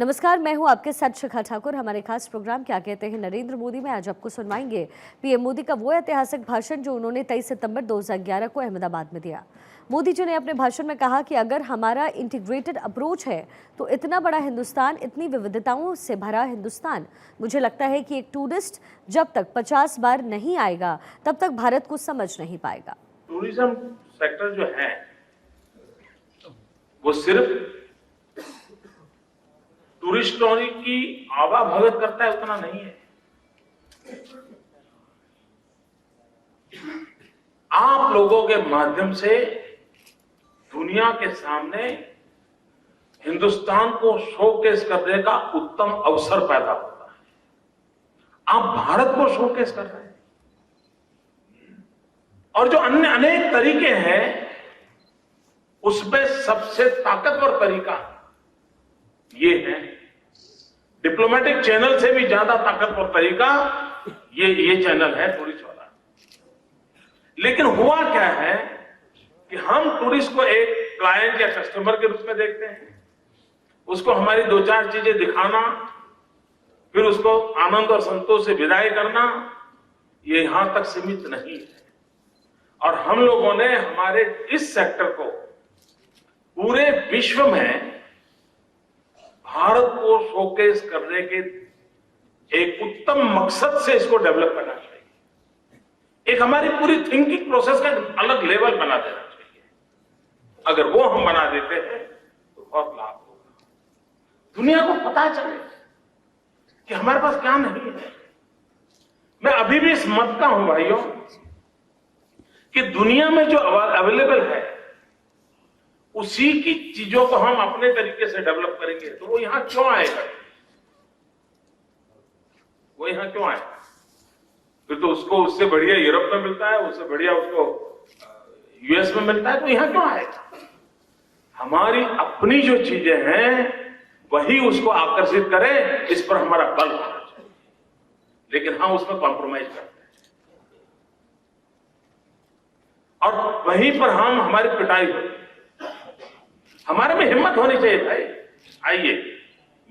नमस्कार, मैं हूं आपके साथ शिखा ठाकुर। हमारे खास प्रोग्राम क्या कहते हैं नरेंद्र मोदी में आज आपको सुनवाएंगे पीएम मोदी का वो ऐतिहासिक भाषण जो उन्होंने 23 सितंबर 2011 को अहमदाबाद में दिया। मोदी जी ने अपने भाषण में कहा कि अगर हमारा इंटीग्रेटेड अप्रोच है तो इतना बड़ा हिंदुस्तान, इतनी विविधताओं से भरा हिंदुस्तान, मुझे लगता है कि एक टूरिस्ट जब तक 50 बार नहीं आएगा तब तक भारत को समझ नहीं पाएगा। टूरिज्म सेक्टर जो है वो सिर्फ टूरिस्टों की आवाभगत करता है उतना नहीं है। आप लोगों के माध्यम से दुनिया के सामने हिंदुस्तान को शोकेस करने का उत्तम अवसर पैदा होता है। आप भारत को शोकेस कर रहे हैं और जो अन्य अनेक तरीके हैं उसमें सबसे ताकतवर तरीका ये है, डिप्लोमेटिक चैनल से भी ज्यादा ताकतवर तरीका ये चैनल है टूरिस्ट वाला। लेकिन हुआ क्या है कि हम टूरिस्ट को एक क्लाइंट या कस्टमर के रूप में देखते हैं, उसको हमारी दो चार चीजें दिखाना, फिर उसको आनंद और संतोष से विदाई करना, ये यहां तक सीमित नहीं है। और हम लोगों ने हमारे इस सेक्टर को पूरे विश्व में भारत को शोकेस करने के एक उत्तम मकसद से इसको डेवलप करना चाहिए। एक हमारी पूरी थिंकिंग प्रोसेस का अलग लेवल बना देना चाहिए। अगर वो हम बना देते हैं तो बहुत लाभ होगा। दुनिया को पता चले कि हमारे पास क्या नहीं है। मैं अभी भी इस मत का हूं भाइयों कि दुनिया में जो अवेलेबल है उसी की चीजों को हम अपने तरीके से डेवलप करेंगे तो वो यहां क्यों आएगा? वो यहां क्यों आएगा? फिर तो उसको उससे बढ़िया यूरोप में मिलता है, उससे बढ़िया उसको यूएस में मिलता है, तो यहां क्यों आएगा? हमारी अपनी जो चीजें हैं वही उसको आकर्षित करें, इस पर हमारा बल होना चाहिए। लेकिन हम उसमें कॉम्प्रोमाइज करते हैं और वहीं पर हम हमारी पिटाई होती है। हमारे में हिम्मत होनी चाहिए भाई, आइए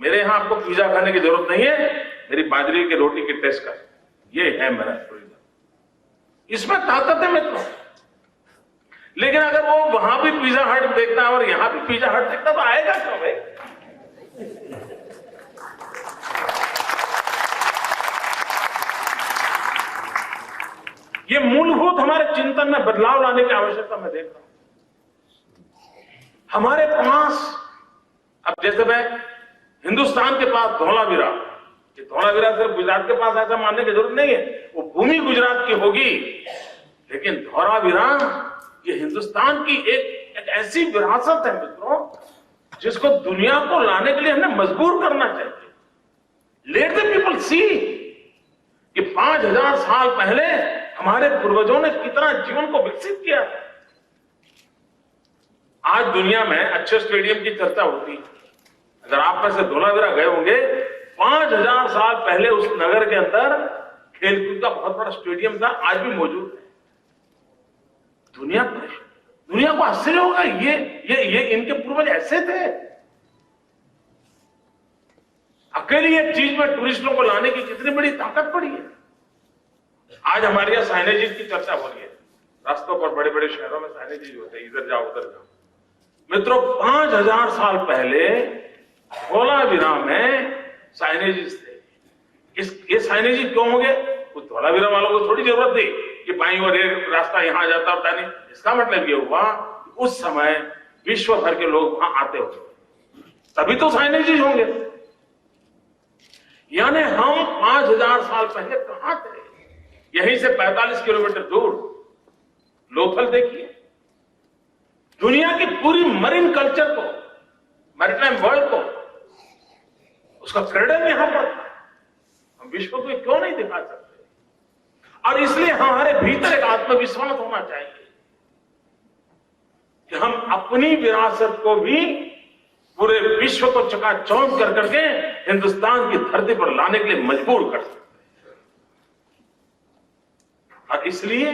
मेरे यहां आपको पिज्जा खाने की जरूरत नहीं है, मेरी बाजरे की रोटी की टेस्ट कर, ये है मेरा टूरिज्म, इसमें ताकत है मित्रों। लेकिन अगर वो वहां भी पिज्जा हट देखता है और यहां भी पिज्जा हट देखता तो आएगा क्यों भाई? ये मूलभूत हमारे चिंतन में बदलाव लाने की आवश्यकता मैं देख रहा हूं। हमारे पास अब जैसे मैं हिंदुस्तान के पास धौलावीरा, ये धौलावीरा सिर्फ गुजरात के पास ऐसा मानने की जरूरत नहीं है, वो भूमि गुजरात की होगी, लेकिन धौलावीरा ये हिंदुस्तान की एक ऐसी विरासत है मित्रों जिसको दुनिया को लाने के लिए हमने मजबूर करना चाहिए। लेट द पीपल सी कि 5000 साल पहले हमारे पूर्वजों ने कितना जीवन को विकसित किया है। आज दुनिया में अच्छे स्टेडियम की चर्चा होती है। अगर आप में से धौलावीरा गए होंगे, 5000 साल पहले उस नगर के अंदर खेलकूद का बहुत बड़ा स्टेडियम था, आज भी मौजूद है। दुनिया को आश्चर्य होगा, ये इनके पूर्वज ऐसे थे। अकेली एक चीज में टूरिस्टों को लाने की कितनी बड़ी ताकत पड़ी है। आज हमारे यहां साइनेजेस की चर्चा हो रही है, रास्तों पर बड़े बड़े शहरों में साइनेजेस होते हैं, इधर जाओ उधर जाओ। मित्रों 5000 साल पहले धौलावीरा में साइनेजेस थे। ये साइनेजेस क्यों हो गए? उस धौलावीरा वालों को थोड़ी जरूरत थी कि बाईं ओर एक रास्ता यहां जाता होता नहीं। इसका मतलब ये हुआ उस समय विश्व भर के लोग वहां आते होंगे, तभी तो साइनेजेस होंगे। यानी हम 5000 साल पहले कहां थे? यहीं से 45 किलोमीटर दूर लोथल देखिए। दुनिया की पूरी मरीन कल्चर को, मैरीटाइम वर्ल्ड को, उसका क्रेडल यहां पर था। हम विश्व को क्यों नहीं दिखा सकते? और इसलिए हमारे भीतर एक आत्मविश्वास होना चाहिए कि हम अपनी विरासत को भी पूरे विश्व को चकाचौंध कर करके हिंदुस्तान की धरती पर लाने के लिए मजबूर कर सकते हैं। और इसलिए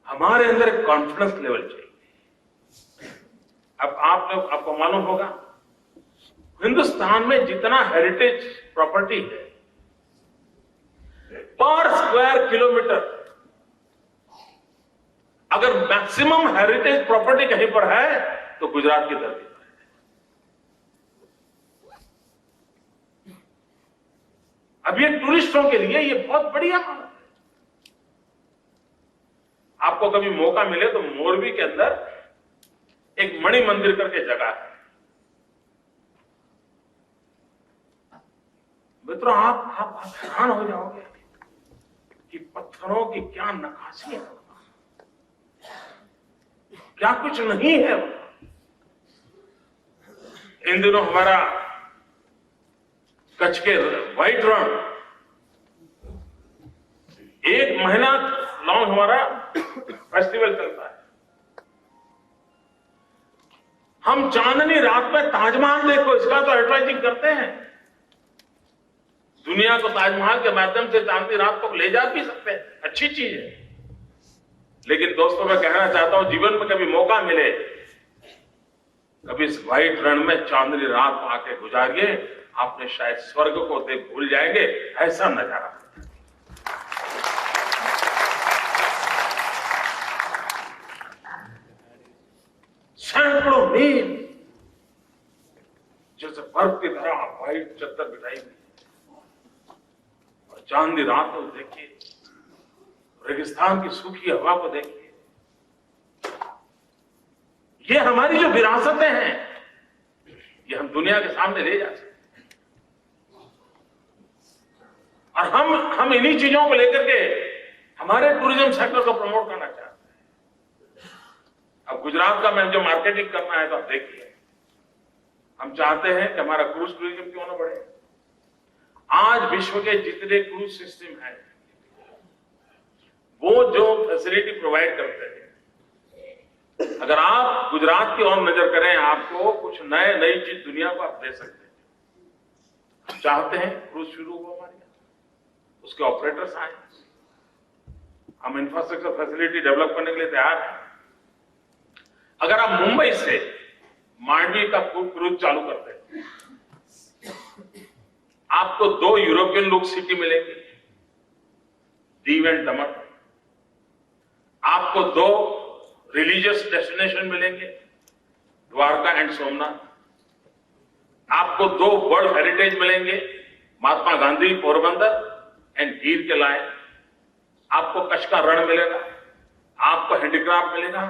हमारे अंदर एक कॉन्फिडेंस लेवल चाहिए। अब आपको मालूम होगा हिंदुस्तान में जितना हेरिटेज प्रॉपर्टी है, पर स्क्वायर किलोमीटर अगर मैक्सिमम हेरिटेज प्रॉपर्टी कहीं पर है तो गुजरात की धरती पर है। अब ये टूरिस्टों के लिए ये बहुत बढ़िया बात है। आपको कभी मौका मिले तो मोरबी के अंदर एक मणि मंदिर करके जगह है। मित्रों, आप हैरान हो जाओगे कि पत्थरों की क्या नक्काशी है, क्या कुछ नहीं है। इन दिनों हमारा कच्छ के व्हाइट रण 1 महीना लॉन्ग हमारा फेस्टिवल चलता है। हम चांदनी रात में ताजमहल देखो, इसका तो एडवर्टाइजिंग करते हैं। दुनिया को ताजमहल के माध्यम से चांदनी रात को ले जा भी सकते हैं, अच्छी चीज है। लेकिन दोस्तों, मैं कहना चाहता हूं, जीवन में कभी मौका मिले, कभी इस व्हाइट रण में चांदनी रात आके गुजारिए, आपने शायद स्वर्ग को देख भूल जाएंगे, ऐसा नजारा। सैकड़ों मील जैसे बर्फ की तरह व्हाइट चद्दर बिछाई हुई, और चांदनी रात को देखिए, रेगिस्तान की सूखी हवा को देखिए। ये हमारी जो विरासतें हैं, ये हम दुनिया के सामने ले जा सकते हैं। और हम इन्हीं चीजों को लेकर के हमारे टूरिज्म सेक्टर को प्रमोट करना चाहते हैं। अब गुजरात का मैं जो मार्केटिंग करना है, तो आप देखिए, हम चाहते हैं कि हमारा क्रूज टूरिज्म क्यों ना बढ़े। आज विश्व के जितने क्रूज सिस्टम हैं, वो जो फैसिलिटी प्रोवाइड करते हैं, अगर आप गुजरात की ओर नजर करें, आपको कुछ नई चीज दुनिया को आप दे सकते हैं। हम चाहते हैं क्रूज शुरू हो हमारे यहाँ, उसके ऑपरेटर्स आए, हम इंफ्रास्ट्रक्चर फैसिलिटी डेवलप करने के लिए तैयार हैं। अगर आप मुंबई से मांडवी का क्रूज चालू करते हैं, आपको 2 यूरोपियन लुक सिटी मिलेंगे, दीव एंड दमन। आपको 2 रिलीजियस डेस्टिनेशन मिलेंगे, द्वारका एंड सोमनाथ। आपको 2 वर्ल्ड हेरिटेज मिलेंगे, महात्मा गांधी पोरबंदर एंड हीर के लायन। आपको कच्छ का रण मिलेगा, आपको हैंडीक्राफ्ट मिलेगा।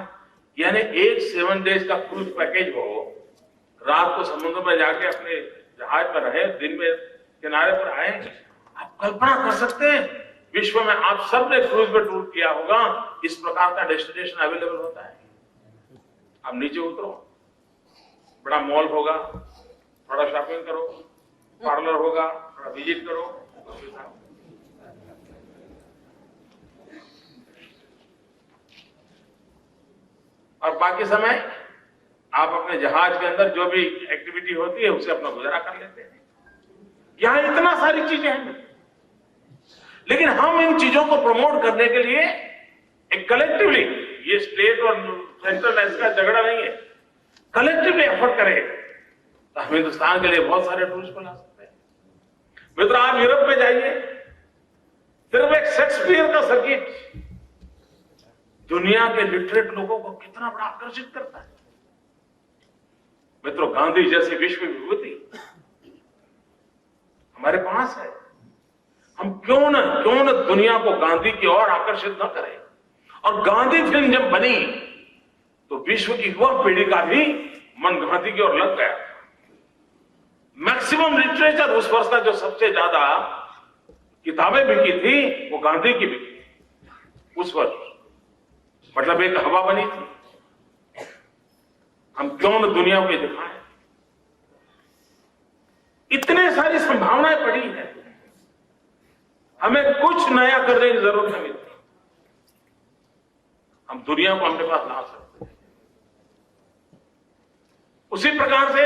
यानी एक 7 डेज का क्रूज पैकेज हो, रात को समुद्र में जाके अपने जहाज पर रहे, दिन में किनारे पर आए। आप कल्पना कर सकते हैं, विश्व में आप सबने क्रूज में टूर किया होगा, इस प्रकार का डेस्टिनेशन अवेलेबल होता है। आप नीचे उतरो, बड़ा मॉल होगा, थोड़ा शॉपिंग करो, पार्लर होगा, थोड़ा विजिट करो, और बाकी समय आप अपने जहाज के अंदर जो भी एक्टिविटी होती है उससे अपना गुजारा कर लेते हैं। यहां इतना सारी चीजें हैं, लेकिन हम इन चीजों को प्रमोट करने के लिए एक कलेक्टिवली, ये स्टेट और सेंट्रल का झगड़ा नहीं है, कलेक्टिवली एफर्ट करें तो हम हिंदुस्तान के लिए बहुत सारे टूरिस्ट बना सकते हैं। मित्र, आप यूरोप में जाइए, सिर्फ एक शेक्सपियर का सर्किट दुनिया के लिटरेट लोगों को कितना बड़ा आकर्षित करता है। मित्रों, गांधी जैसी विश्व विभूति हमारे पास है। हम क्यों न दुनिया को गांधी की ओर आकर्षित न करें। और गांधी फिल्म जब बनी तो विश्व की युवा पीढ़ी का भी मन गांधी की ओर लग गया। मैक्सिमम लिटरेचर उस वर्ष का जो सबसे ज्यादा किताबें बिकी थी वो गांधी की बिकी उस वर्ष, मतलब एक हवा बनी थी। हम क्यों न दुनिया को दिखाएं। इतने सारी संभावनाएं पड़ी है, हमें कुछ नया करने की जरूरत नहीं मिलती। हम दुनिया को अपने पास ला सकते हैं। उसी प्रकार से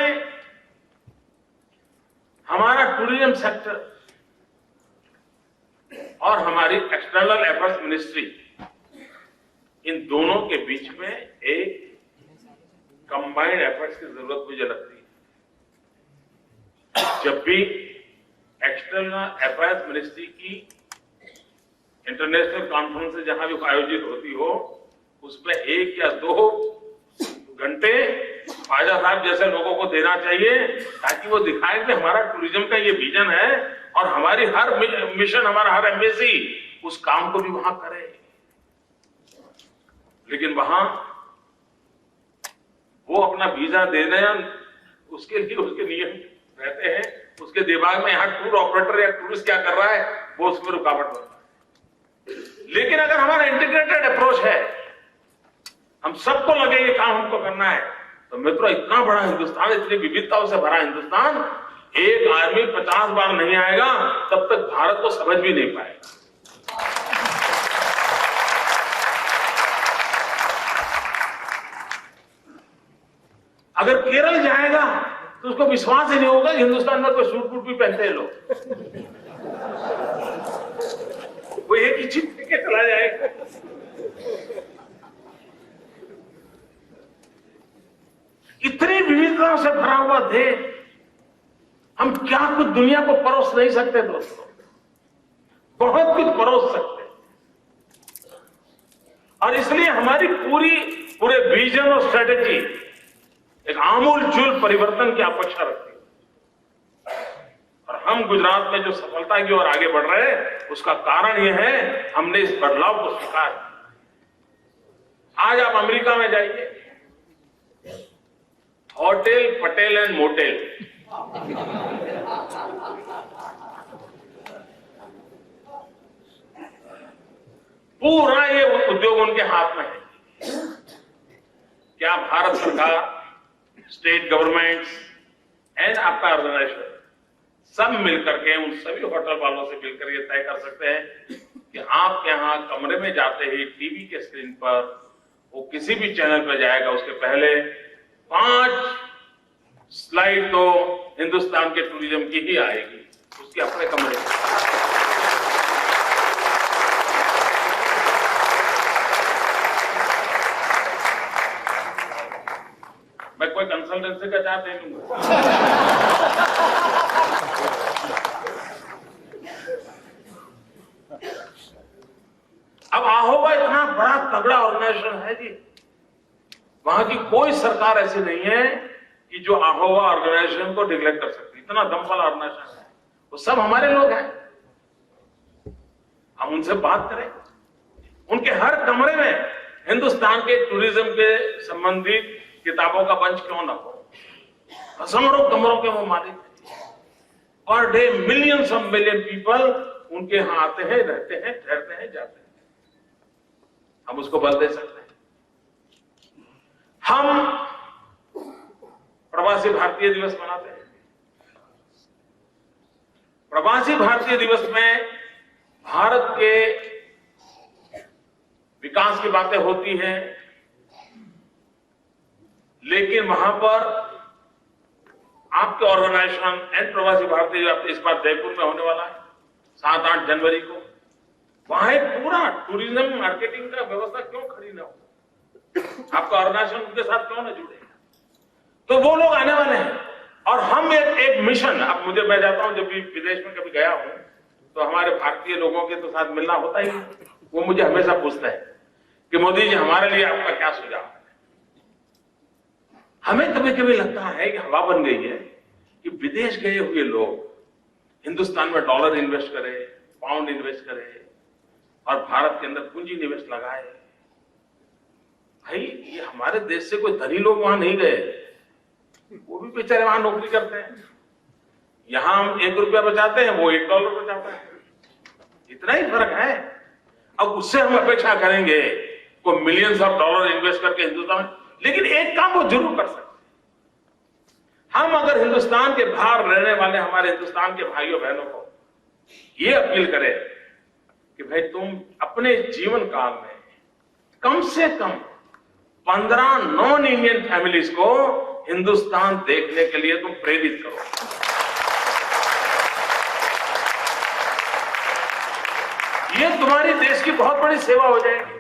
हमारा टूरिज्म सेक्टर और हमारी एक्सटर्नल अफेयर्स मिनिस्ट्री, इन दोनों के बीच में एक कंबाइंड एफर्ट्स की जरूरत मुझे लगती है। जब भी एक्सटर्नल अफेयर्स मिनिस्ट्री की इंटरनेशनल कॉन्फ्रेंस जहां भी आयोजित होती हो, उसमें 1 या 2 घंटे ख्वाजा साहब जैसे लोगों को देना चाहिए, ताकि वो दिखाए कि हमारा टूरिज्म का ये विजन है और हमारी हर मिशन, हमारा हर एम्बेसी उस काम को भी वहां करे। लेकिन वहां वो अपना वीजा देने, उसके लिए उसके नियम रहते हैं, उसके दिमाग में यहाँ टूर ऑपरेटर या टूरिस्ट क्या कर रहा है वो उसमें रुकावट बनता है। लेकिन अगर हमारा इंटीग्रेटेड अप्रोच है, हम सबको लगे ये काम हमको करना है, तो मित्रों इतना बड़ा हिंदुस्तान, इतनी विविधताओं से भरा हिंदुस्तान, एक आदमी 50 बार नहीं आएगा तब तक भारत को समझ भी नहीं पाएगा। अगर केरल जाएगा तो उसको विश्वास ही नहीं होगा कि हिंदुस्तान में कोई सूट बूट भी पहनते हैं लोग। वो एक ही चीज के चला जाएगा। इतनी विविधताओं से भरा हुआ देश, हम क्या कुछ दुनिया को परोस नहीं सकते दोस्तों, बहुत कुछ परोस सकते। और इसलिए हमारी पूरे विजन और स्ट्रेटेजी एक आमूलचूल परिवर्तन की अपेक्षा रखती है। और हम गुजरात में जो सफलता की ओर आगे बढ़ रहे हैं, उसका कारण यह है हमने इस बदलाव को स्वीकार किया। आज आप अमेरिका में जाइए, होटल, पटेल एंड मोटेल, पूरा ये उद्योग उनके हाथ में है। क्या भारत सरकार, स्टेट गवर्नमेंट्स एंड आपका ऑर्गेनाइजेशन सब मिलकर के उन सभी होटल वालों से मिलकर ये तय कर सकते हैं कि आपके यहां कमरे में जाते ही टीवी के स्क्रीन पर वो किसी भी चैनल पर जाएगा, उसके पहले 5 स्लाइड तो हिंदुस्तान के टूरिज्म की ही आएगी, उसके अपने कमरे में। मैं कोई कंसल्टेंसी का चार्ज नहीं लूंगा। अब आहोबा इतना बड़ा तगड़ा ऑर्गेनाइजेशन है जी, वहां की कोई सरकार ऐसी नहीं है कि जो आहोबा ऑर्गेनाइजेशन को निगलेक्ट कर सकती। इतना दम वाला ऑर्गेनाइजेशन है, वो सब हमारे लोग हैं। हम उनसे बात करें, उनके हर कमरे में हिंदुस्तान के टूरिज्म के संबंधित किताबों का बंच क्यों ना हो। हजारों कमरों के वो मालिक, per day millions of million people उनके यहां आते हैं, रहते हैं, ठहरते हैं, जाते हैं। हम उसको बल दे सकते हैं। हम प्रवासी भारतीय दिवस मनाते हैं। प्रवासी भारतीय दिवस में भारत के विकास की बातें होती हैं, लेकिन वहां पर आपके ऑर्गेनाइजेशन एंड प्रवासी भारतीय इस बार जयपुर में होने वाला है 7-8 जनवरी को, वहां एक पूरा टूरिज्म मार्केटिंग का व्यवस्था क्यों खड़ी ना हो, आपका ऑर्गेनाइजेशन उनके साथ क्यों ना जुड़े। तो वो लोग आने वाले हैं और हम एक मिशन, अब मैं जाता हूं, जब भी विदेश में कभी गया हूं तो हमारे भारतीय लोगों के तो साथ मिलना होता ही। वो मुझे हमेशा पूछता है कि मोदी जी हमारे लिए आपका क्या सुझाव है। हमें कभी कभी लगता है कि हवा बन गई है कि विदेश गए हुए लोग हिंदुस्तान में डॉलर इन्वेस्ट करें, पाउंड इन्वेस्ट करें और भारत के अंदर पूंजी निवेश लगाए। भाई ये हमारे देश से कोई धनी लोग वहां नहीं गए, वो भी बेचारे वहां नौकरी करते हैं। यहां हम 1 रुपया बचाते हैं, वो $1 बचाता है, इतना ही फर्क है। अब उससे हम अपेक्षा करेंगे कोई मिलियंस ऑफ डॉलर इन्वेस्ट करके हिंदुस्तान में, लेकिन एक काम वो जरूर कर सकते। हम अगर हिंदुस्तान के बाहर रहने वाले हमारे हिंदुस्तान के भाइयों बहनों को ये अपील करें कि भाई तुम अपने जीवन काल में कम से कम 15 नॉन इंडियन फैमिलीज को हिंदुस्तान देखने के लिए तुम प्रेरित करो। ये तुम्हारी देश की बहुत बड़ी सेवा हो जाएगी।